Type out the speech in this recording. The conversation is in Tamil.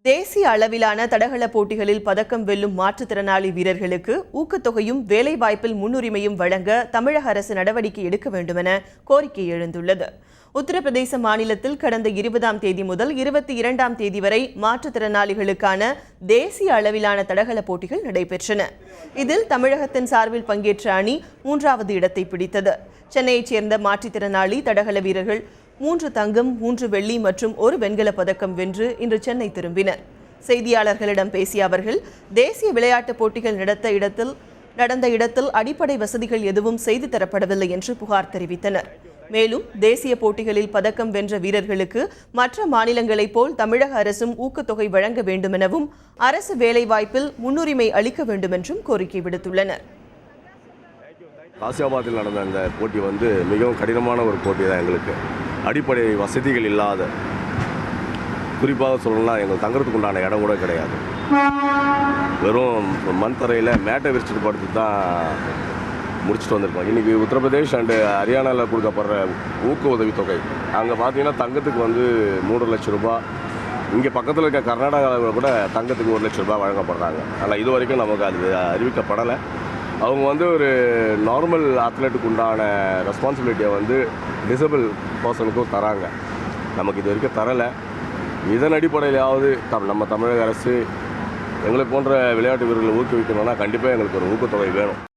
தேசிய அளவிலான தடகள போட்டிகளில் பதக்கம் வெல்லும் மாற்றுத்திறனாளி வீரர்களுக்கு ஊக்கத்தொகையும் வேலைவாய்ப்பில் முன்னுரிமையும் வழங்க தமிழக அரசு நடவடிக்கை எடுக்க வேண்டுமென கோரிக்கை எழுந்துள்ளது. உத்தரப்பிரதேச மாநிலத்தில் கடந்த 20ஆம் தேதி முதல் 22ஆம் தேதி வரை மாற்றுத்திறனாளிகளுக்கான தேசிய அளவிலான தடகள போட்டிகள் நடைபெற்றன. இதில் தமிழகத்தின் சார்பில் பங்கேற்ற அணி 3வது இடத்தை பிடித்தது. சென்னையைச் சேர்ந்த மாற்றுத்திறனாளி தடகள வீரர்கள் 3 தங்கம், 3 வெள்ளி மற்றும் 1 வெண்கலப் பதக்கம் வென்று இன்று சென்னை திரும்பினர். செய்தியாளர்களிடம் பேசிய அவர்கள், தேசிய விளையாட்டுப் போட்டிகள் நடந்த இடத்தில் அடிப்படை வசதிகள் எதுவும் செய்து தரப்படவில்லை என்று புகார் தெரிவித்தனர். மேலும் தேசிய போட்டிகளில் பதக்கம் வென்ற வீரர்களுக்கு மற்ற மாநிலங்களைப் போல் தமிழக அரசும் ஊக்கத்தொகை வழங்க வேண்டுமெனவும் அரசு வேலைவாய்ப்பில் முன்னுரிமை அளிக்க வேண்டுமென்றும் கோரிக்கை விடுத்துள்ளனர். காசியாபாத்தில் நடந்த அந்த போட்டி மிகவும் கடினமான ஒரு போட்டி தான். எங்களுக்கு அடிப்படை வசதிகள் இல்லாத, குறிப்பாக சொல்லணும்னா எங்களுக்கு தங்குறதுக்கு உண்டான இடம் கூட கிடையாது. வெறும் மண் தரையில் மேட்டை விரிச்சிட்டு படுத்து தான் முடிச்சுட்டு வந்திருக்கோம். இன்றைக்கி உத்தரப்பிரதேஷ் அண்டு ஹரியானாவில் கொடுக்கப்படுற ஊக்க உதவித்தொகை, அங்கே பார்த்தீங்கன்னா தங்கத்துக்கு 3 லட்சம் ரூபாய், இங்கே பக்கத்தில் இருக்க கர்நாடகாவில் கூட தங்கத்துக்கு 1 லட்சம் ரூபாய் வழங்கப்படுறாங்க. ஆனால் இது வரைக்கும் நமக்கு அது அறிவிக்கப்படலை. அவங்க ஒரு நார்மல் அத்லெட்டுக்கு உண்டான ரெஸ்பான்சிபிலிட்டியை டிசபிள் பர்சனுக்கும் தராங்க. நமக்கு இது வரைக்கும் தரலை. இதன் அடிப்படையிலாவது நம்ம தமிழக அரசு எங்களை போன்ற விளையாட்டு வீரர்களை ஊக்குவிக்கணும்னா கண்டிப்பாக எங்களுக்கு ஒரு ஊக்கத்தொகை வேணும்.